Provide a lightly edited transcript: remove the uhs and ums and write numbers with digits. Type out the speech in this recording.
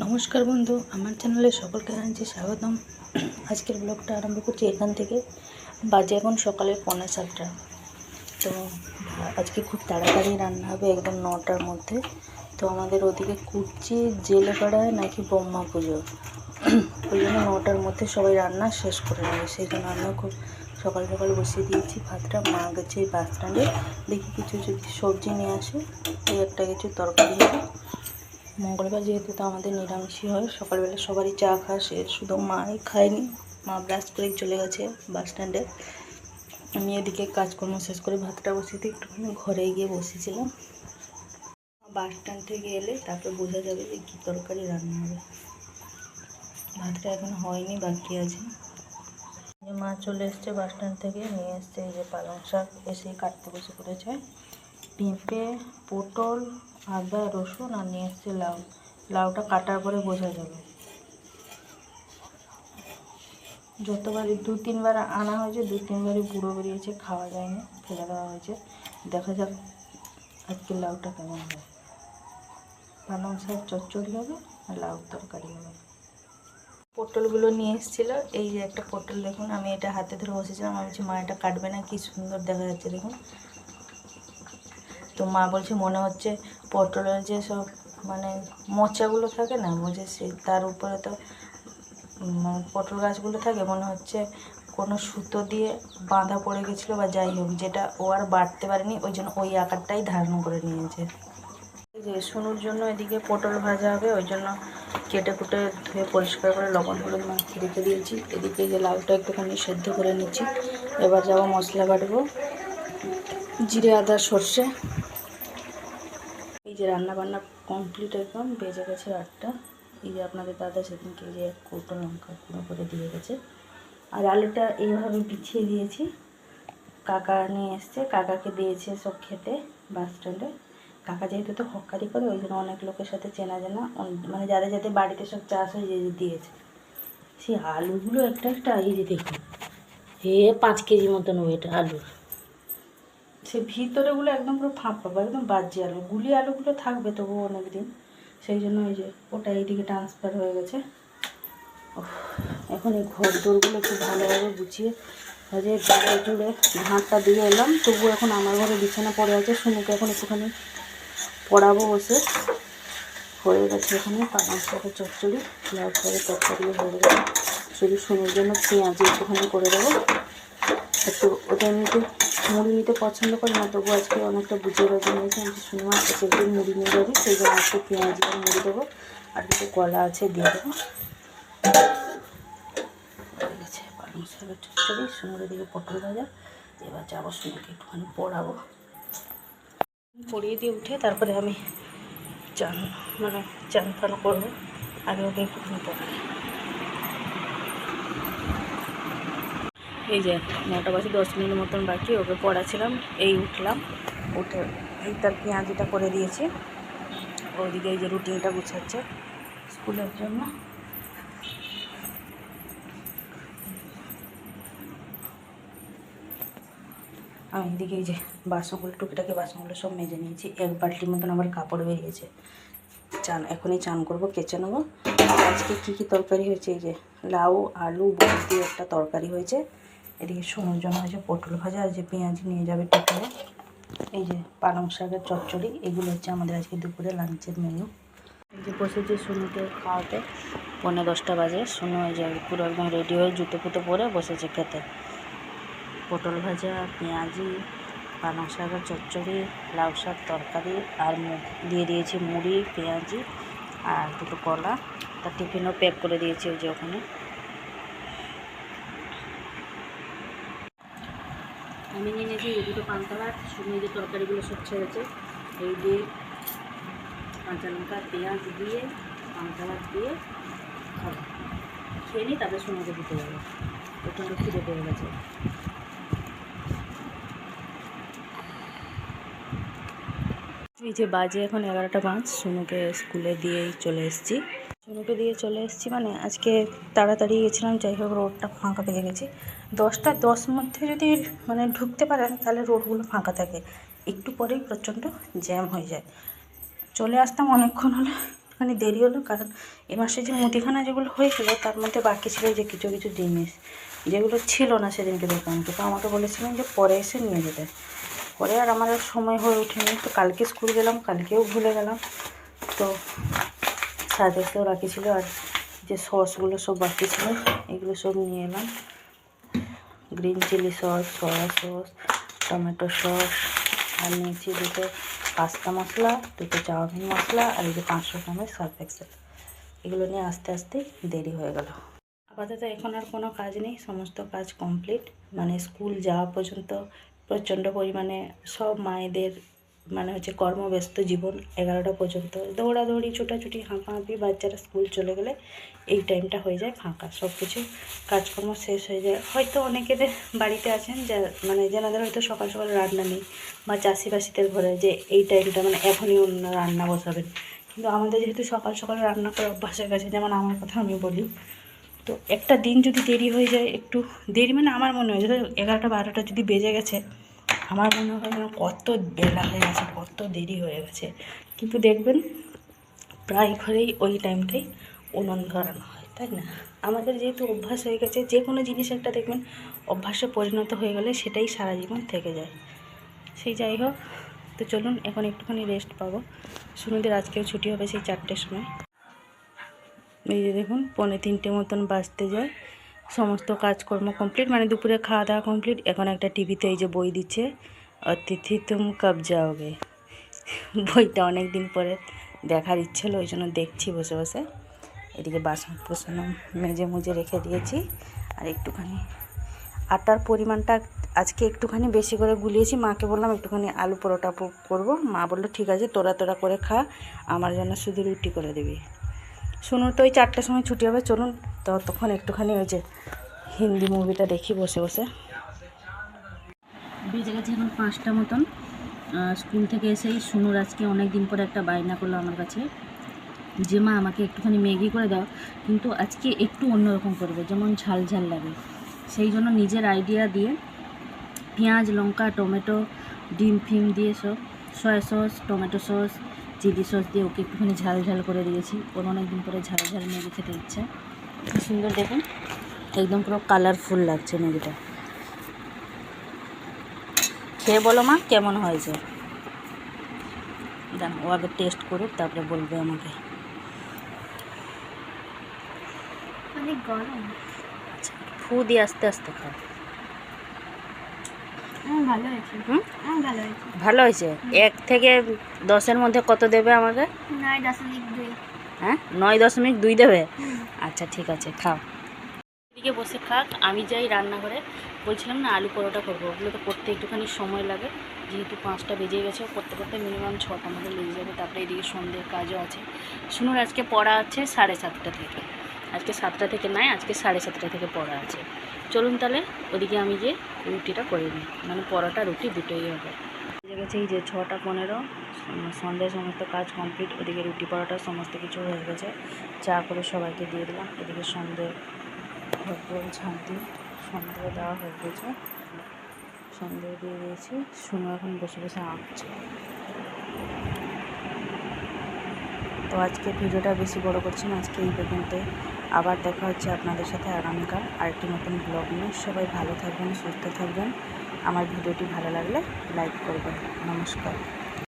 নমস্কার বন্ধু, আমার চ্যানেলে সকলকে জানাচ্ছি স্বাগতম। আজকের ব্লগটা আরম্ভ করছি এখান থেকে। বাজে এখন সকালে 6:45। তো আজকে খুব তাড়াতাড়ি রান্না হবে, একদম 9টার মধ্যে। তো আমাদের ওদিকে কুচি জেলে পাড়ায় নাকি ব্রহ্মা পুজো, ওই জন্য 9টার মধ্যে সবাই রান্না শেষ করে নেবে। সেই জন্য আমিও খুব সকাল সকাল বসিয়ে দিয়েছি ভাতটা। মা গেছে এই বাস স্ট্যান্ডে, দেখি কিছু যদি সবজি নিয়ে আসে, এই একটা কিছু তরকারি হবে। মঙ্গলবার যেহেতু তো আমাদের নিরামিষই হয়। সকালবেলা সবারই চা খাওয়া শেষ, শুধু মাই খায়নি। মা ব্রাশ করে চলে গেছে বাস স্ট্যান্ডে। আমি এদিকে কাজকর্ম শেষ করে ভাতটা বসিয়ে দিয়ে একটুখানি ঘরে গিয়ে বসেছিলাম। বাস স্ট্যান্ড থেকে এলে তারপরে বোঝা যাবে যে কী তরকারি রান্না হবে। ভাতটা এখন হয়নি, বাকি আছে। মা চলে এসছে বাস স্ট্যান্ড থেকে, নিয়ে এসছে এই যে পালং শাক, এসেই কাটতে বসে পড়েছে। পেঁপে, পটল, আদা, রসুন, আর নিয়ে এসছে লাউ। লাউটা কাটার পরে বোঝা যাবে। যতবারই 2-3বার আনা হয়েছে, 2-3বারই বুড়ো বেরিয়েছে, খাওয়া যায়নি, ফেলে দেওয়া হয়েছে। দেখা যাক আজকে লাউটা কেমন হয়। পালং শাক চচ্চড়ি হবে আর লাউ তরকারি হবে। পটলগুলো নিয়ে এসেছিলো, এই যে একটা পটল দেখুন, আমি এটা হাতে ধরে বসেছিলাম। আমি বলছি মা এটা কাটবে না, কি সুন্দর দেখা যাচ্ছে দেখুন। তো মা বলছে মনে হচ্ছে পটলের যে সব মানে মোচাগুলো থাকে না, বলছে সে তার উপরে তো পটল গাছগুলো থাকে, মনে হচ্ছে কোনো সুতো দিয়ে বাঁধা পড়ে গেছিলো বা যাই হোক, যেটা ও আর বাড়তে পারেনি, ওই জন্য ওই আকারটাই ধারণ করে নিয়েছে। এই যে সোনুর জন্য এদিকে পটল ভাজা হবে, ওই জন্য কেটে কুটে ধুয়ে পরিষ্কার করে লবণ হলুদ মাখিয়ে রেখে দিয়েছি। এদিকে যে লাউটা একটুখানি সেদ্ধ করে নিচ্ছি। এবার যাবো মশলা বাটবো, জিরে আদা সর্ষে। এই যে রান্না বান্না কমপ্লিট, একদম বেজে গেছে 8টা। এই যে আপনাদের দাদা সেদিনকে যে 1 কৌটো লঙ্কা গুঁড়ো করে দিয়ে গেছে। আর আলুটা এইভাবে বিছিয়ে দিয়েছি। কাকা নিয়ে এসছে, কাকাকে দিয়েছে সব খেতে বাস স্ট্যান্ডে। কাকা যেহেতু তো হকারি করে, ওই জন্য অনেক লোকের সাথে চেনা জানা, মানে যাদের যাদের বাড়িতে সব চাষ হয় যে দিয়েছে। সেই আলুগুলো একটা একটা, এই যে দেখুন, 5 কেজি মতন ওয়েট আলু। সে ভিতরেগুলো একদম পুরো ফাঁপা, একদম বাজে আলু। গুলি আলুগুলো থাকবে তবুও অনেক দিন, সেই জন্য ওই যে ওটা এইদিকে ট্রান্সফার হয়ে গেছে। এখন এই ঘর দোরগুলো একটু ভালোভাবে গুছিয়ে যে জায়গা জুড়ে ঝাঁটটা দিয়ে এলাম। তবু এখন আমার ঘরে বিছানা পড়ে আছে, সুনুকে এখন একটুখানি পড়াবো বসে। হয়ে গেছে এখানে পালং শাকের চচ্চড়ি, লাউ শাকের তরকারিও হয়ে গেছে। শুধু সুনুর জন্য পেঁয়াজি একটুখানি করে দেবো। একটু ওটা এমনিতে মুড়ি নিতে পছন্দ করে না, তবু আজকে অনেকটা বুঝিয়ে বাজিয়ে নিয়েছি। আমি শুনে মাছ প্রত্যেকদিন মুড়ি নিয়ে যাবি, সেই জন্য একটু পেঁয়াজি আর মুড়ি দেবো। আর কিছু কলা আছে, দিয়ে দেবো। হয়ে গেছে পালং শাকের চচ্চড়ি, সুন্দর দিকে পটল ভাজা। এবার যাবো সুন্দরকে একটুখানি পড়াবো। পড়িয়ে দিয়ে উঠে তারপরে আমি চান ফান করবো। আগে ওকে একটুখানি পড়াই। এই যে 9টা বাজে 10 মিনিট মতন বাকি, ওকে পড়াছিলাম। এই উঠলাম, উঠে এই তার পেঁয়াজিটা করে দিয়েছি। ওইদিকে এই যে রুটিনটা গুছাচ্ছে স্কুলের জন্য। আমি এদিকে এই যে বাসনগুলো, টুকিটাকি বাসনগুলো সব মেজে নিয়েছি। 1 বালতির মতন আবার কাপড় বেরিয়েছে। এখনই চান করবো, কেচে নেবো। আজকে কী কী তরকারি হয়েছে, এই যে লাউ আলু বড়ি দিয়ে একটা তরকারি হয়েছে। এদিকে সোনার জন্য হয়েছে পটল ভাজা, আর যে পেঁয়াজি নিয়ে যাবে টিফিনে। এই যে পালং শাকের চচ্চড়ি, এগুলো হচ্ছে আমাদের আজকে দুপুরে লাঞ্চের মেনু। এই যে বসেছি সোনুকে খাওয়াতে, 9:45 বাজে। সোনু এই যে পুরো একদম রেডি হয়ে জুতো ফুতো পরে বসেছে খেতে। পটল ভাজা, পেঁয়াজি, পালং শাকের চচ্চড়ি, লাউ শাক তরকারি, আর দিয়ে দিয়েছি মুড়ি, পেঁয়াজি আর 2টো কলা। তার টিফিনও প্যাক করে দিয়েছি ওই যে ওখানে। আমি নিয়ে নিয়েছি এই 2টো পান্তা ভাত। শুনে যে তরকারিগুলো সব ছেড়েছে, এই দিয়ে কাঁচা লঙ্কা পেঁয়াজ দিয়ে পান্তা ভাত দিয়ে খাবো। খেয়ে নিই, তারপরে সোনাকে দিতে যাবো। প্রচণ্ড খিদে পেয়ে গেছে। এই যে বাজে এখন 11টা 5, সোনুকে স্কুলে দিয়েই চলে এসেছি। সোনুকে দিয়ে চলে এসেছি মানে আজকে তাড়াতাড়ি গেছিলাম, যাই হোক রোডটা ফাঁকা পেয়ে গেছি। 10টা 10 মধ্যে যদি মানে ঢুকতে পারেন তাহলে রোডগুলো ফাঁকা থাকে, একটু পরেই প্রচণ্ড জ্যাম হয়ে যায়। চলে আসতাম অনেকক্ষণ হলে, একটুখানি দেরি হলো, কারণ এ মাসে যে মুদিখানা যেগুলো হয়েছিল তার মধ্যে বাকি ছিল যে কিছু কিছু জিনিস যেগুলো ছিল না সেদিনকে দোকানে, তো আমাকে বলেছিলেন যে পরে এসে নিয়ে যেতে। পরে আর আমার আর সময় হয়ে ওঠেনি, তো কালকে স্কুল গেলাম, কালকেও ভুলে গেলাম। তো সাথে এসেও রাখি ছিল, আর যে সসগুলো সব বাকি ছিল এগুলো সব নিয়ে এলাম। Green chilli sauce, soya sauce, tomato sauce, আর নিয়েছি দুটো পাস্তা মশলা, দুটো চাউমিন মশলা, আর এই যে 500 গ্রামের সার্ফ এক্সেল। এগুলো নিয়ে আস্তে আস্তে দেরি হয়ে গেল। আপাতত এখন আর কোনো কাজ নেই, সমস্ত কাজ কমপ্লিট। মানে স্কুল যাওয়া পর্যন্ত প্রচণ্ড পরিমাণে সব মায়েদের মানে হচ্ছে কর্মব্যস্ত জীবন, 11টা পর্যন্ত দৌড়াদৌড়ি, ছোটাছুটি, হাঁপাহাঁপি। বাচ্চারা স্কুল চলে গেলে এই টাইমটা হয়ে যায় ফাঁকা, সব কিছু কাজকর্ম শেষ হয়ে যায়। হয়তো অনেকেদের বাড়িতে আছেন যা মানে যেনাদের হয়তো সকাল সকাল রান্না নেই, বা চাষিবাসীদের ঘরে যে এই টাইমটা মানে এখনই অন্য রান্না বসাবেন, কিন্তু আমাদের যেহেতু সকাল সকাল রান্না করে অভ্যাস হয়ে গেছে, যেমন আমার কথা আমি বলি, তো একটা দিন যদি দেরি হয়ে যায়, একটু দেরি মানে আমার মনে হয় যদি 11টা 12টা যদি বেজে গেছে, আমার মনে হয় যেন কত বেলা হয়ে গেছে, কত দেরি হয়ে গেছে। কিন্তু দেখবেন প্রায় ঘরেই ওই টাইমটাই উনুন ধরানো হয়, তাই না? আমাদের যেহেতু অভ্যাস হয়ে গেছে, যে কোনো জিনিস একটা দেখবেন অভ্যাসে পরিণত হয়ে গেলে সেটাই সারা জীবন থেকে যায়। সেই যাই হোক, তো চলুন এখন একটুখানি রেস্ট পাবো। সুনুদের আজকেও ছুটি হবে সেই 4টের সময়। এই যে দেখুন 2:45 মতন বাজতে যায়, সমস্ত কাজকর্ম কমপ্লিট, মানে দুপুরে খাওয়া দাওয়া কমপ্লিট। এখন একটা টিভিতে এই যে বই দিচ্ছে, অতিথি তুম কব যাওগে। বইটা অনেক দিন পরে দেখার ইচ্ছে হলো, ওই জন্য দেখছি বসে বসে। এদিকে বাসন কোসন মেজে মুজে রেখে দিয়েছি, আর একটুখানি আটার পরিমাণটা আজকে একটুখানি বেশি করে গুলিয়েছি। মাকে বললাম একটুখানি আলু পরোটা করবো, মা বললো ঠিক আছে তোরা তোরা করে খা, আমার জন্য শুধু রুটি করে দিবি। শুনুন তো ওই 4টের সময় ছুটি হবে, চলুন ততক্ষণ একটুখানি ওই যে হিন্দি মুভিটা দেখি বসে বসে। বেজে গেছে এখন 5টা মতন। স্কুল থেকে এসেই শুনুর আজকে অনেক দিন পরে একটা বায়না করলো আমার কাছে যে মা আমাকে একটুখানি ম্যাগি করে দাও, কিন্তু আজকে একটু অন্যরকম করবে, যেমন ঝাল ঝাল লাগে। সেই জন্য নিজের আইডিয়া দিয়ে পেঁয়াজ, লঙ্কা, টমেটো, ডিম ফিম দিয়ে সব soya sauce, tomato sauce, chilli sauce দিয়ে ওকে একটুখানি ঝাল ঝাল করে দিয়েছি। ওর অনেক দিন পরে ঝাল ঝাল ম্যাগি খেতে ইচ্ছা। কি সুন্দর দেখুন, একদম পুরো কালারফুল লাগছে ম্যাগিটা। খেয়ে বলো মা কেমন হয়েছে। দাম ও আগে টেস্ট করুক, তারপরে বলবে আমাকে। অনেক গরম। আচ্ছা, ফু দিয়ে আস্তে আস্তে খাও। ভালো হয়েছে। ভালো হয়েছে। ভালো হয়েছে। 1 থেকে 10-এর মধ্যে কত দেবে আমাকে? 9.2। হ্যাঁ 9.2 দেবে। আচ্ছা ঠিক আছে, খাও। এদিকে বসে খাক, আমি যাই রান্নাঘরে। বলছিলাম না আলু পরোটা করবো, ওগুলো তো করতে একটুখানি সময় লাগে, যেহেতু 5টা বেজে গেছে, করতে করতে মিনিমাম 6টা মতো লেগে যাবে। তারপরে এদিকে সন্ধ্যের কাজও আছে। শুনুন আজকে পড়া আছে 7:30 থেকে, আজকে 7টা থেকে নয়, আজকে 7:30 থেকে পড়া আছে। চলুন তাহলে ওদিকে আমি যে রুটিটা করে নিই, মানে পরোটা রুটি দুটোই হবে। বেজে গেছে এই যে 6টা 15, সন্ধ্যায় সমস্ত কাজ কমপ্লিট। ওদিকে রুটি পরোটা সমস্ত কিছু হয়ে গেছে, চা করে সবাইকে দিয়ে দিলাম। এদিকে সন্ধ্যে ঘর ঝাঁট দিয়ে সন্ধ্যে দেওয়া হয়ে গেছে, সন্ধ্যে দিয়ে দিয়েছি। শুনো এখন বসে বসে আঁকছে। তো আজকে ভিডিওটা বেশি বড় করছি না, আজকে এই পর্যন্ত। আবার দেখা হচ্ছে আপনাদের সাথে আগামীকাল আরেকটি নতুন ব্লগ নিয়ে। সবাই ভালো থাকবেন, সুস্থ থাকবেন। আমার ভিডিওটি ভালো লাগলে লাইক করবেন। নমস্কার।